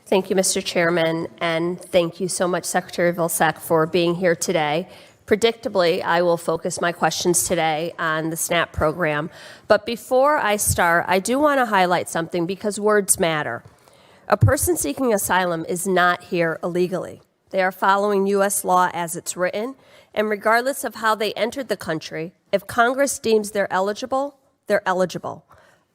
Thank you, Mr. Chairman, and thank you so much, Secretary Vilsack, for being here today. Predictably, I will focus my questions today on the SNAP program. But before I start, I do want to highlight something because words matter. A person seeking asylum is not here illegally. They are following U.S. law as it's written, and regardless of how they entered the country, if Congress deems they're eligible, they're eligible.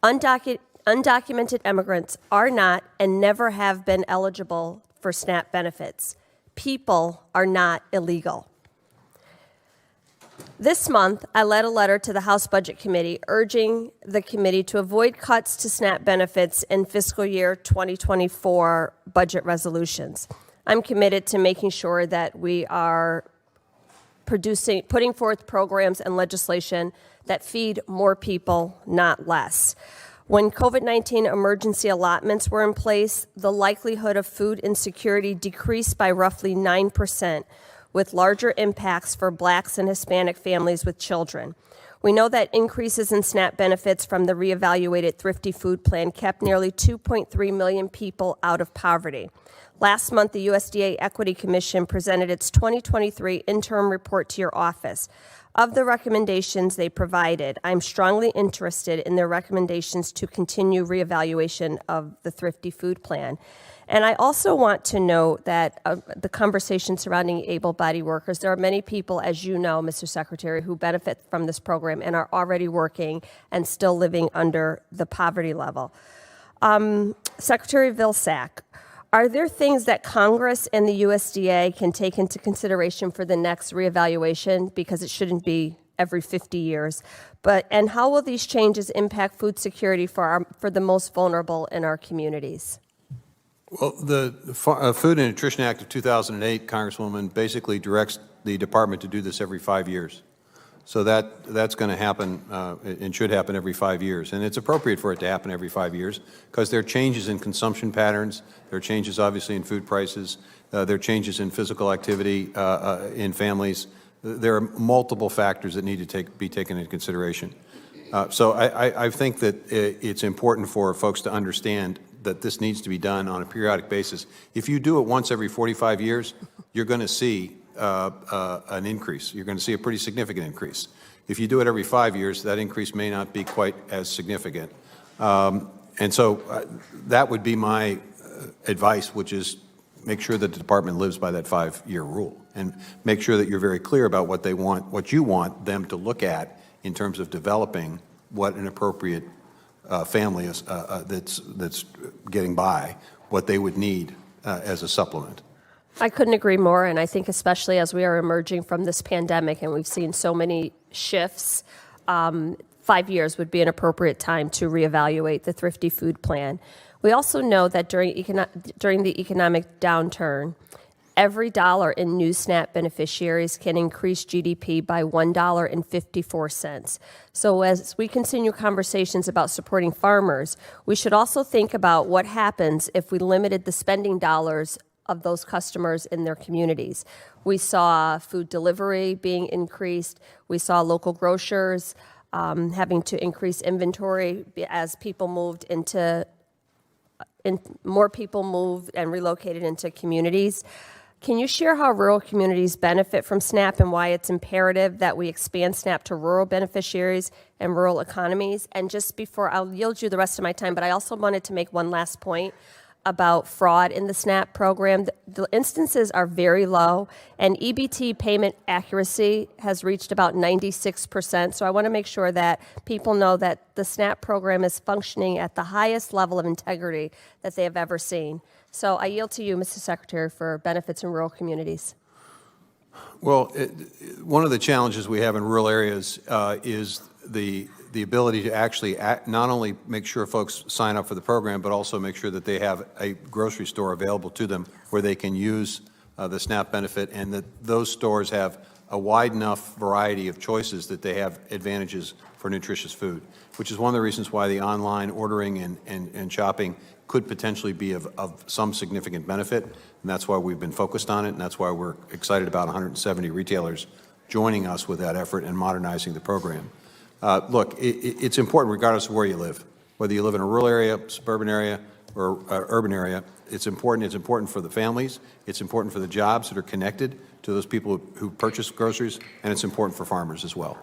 Undocumented immigrants are not and never have been eligible for SNAP benefits. People are not illegal. This month, I led a letter to the House Budget Committee urging the committee to avoid cuts to SNAP benefits in fiscal year 2024 budget resolutions. I'm committed to making sure that we are putting forth programs and legislation that feed more people, not less. When COVID-19 emergency allotments were in place, the likelihood of food insecurity decreased by roughly 9%, with larger impacts for Blacks and Hispanic families with children. We know that increases in SNAP benefits from the reevaluated Thrifty Food Plan kept nearly 2.3 million people out of poverty. Last month, the USDA Equity Commission presented its 2023 interim report to your office. Of the recommendations they provided, I'm strongly interested in their recommendations to continue reevaluation of the Thrifty Food Plan. And I also want to note that the conversation surrounding able-bodied workers, there are many people, as you know, Mr. Secretary, who benefit from this program and are already working and still living under the poverty level. Secretary Vilsack, are there things that Congress and the USDA can take into consideration for the next reevaluation, because it shouldn't be every 50 years? And how will these changes impact food security for the most vulnerable in our communities? Well, the Food and Nutrition Act of 2008, Congresswoman, basically directs the department to do this every 5 years. So that's going to happen and should happen every 5 years. And it's appropriate for it to happen every 5 years because there are changes in consumption patterns. There are changes, obviously, in food prices. There are changes in physical activity in families. There are multiple factors that need to be taken into consideration. So I think that it's important for folks to understand that this needs to be done on a periodic basis. If you do it once every 45 years, you're going to see an increase. You're going to see a pretty significant increase. If you do it every 5 years, that increase may not be quite as significant. And so that would be my advice, which is make sure that the department lives by that 5-year rule and make sure that you're very clear about what they want, what you want them to look at in terms of developing what an appropriate family is that's getting by, what they would need as a supplement. I couldn't agree more, and I think especially as we are emerging from this pandemic and we've seen so many shifts, 5 years would be an appropriate time to reevaluate the Thrifty Food Plan. We also know that during the economic downturn, every dollar in new SNAP beneficiaries can increase GDP by $1.54. So as we continue conversations about supporting farmers, we should also think about what happens if we limited the spending dollars of those customers in their communities. We saw food delivery being increased. We saw local grocers having to increase inventory as people moved more people moved and relocated into communities. Can you share how rural communities benefit from SNAP and why it's imperative that we expand SNAP to rural beneficiaries and rural economies? And just before, I'll yield you the rest of my time, but I also wanted to make one last point about fraud in the SNAP program. The instances are very low, and EBT payment accuracy has reached about 96%. So I want to make sure that people know that the SNAP program is functioning at the highest level of integrity that they have ever seen. So I yield to you, Mr. Secretary, for benefits in rural communities. Well, one of the challenges we have in rural areas is the ability to actually not only make sure folks sign up for the program, but also make sure that they have a grocery store available to them where they can use the SNAP benefit, and that those stores have a wide enough variety of choices that they have advantages for nutritious food, which is one of the reasons why the online ordering and shopping could potentially be of some significant benefit, and that's why we've been focused on it, and that's why we're excited about 170 retailers joining us with that effort and modernizing the program. Look, it's important regardless of where you live, whether you live in a rural area, suburban area, or urban area. it's important. It's important for the families. It's important for the jobs that are connected to those people who purchase groceries, and it's important for farmers as well.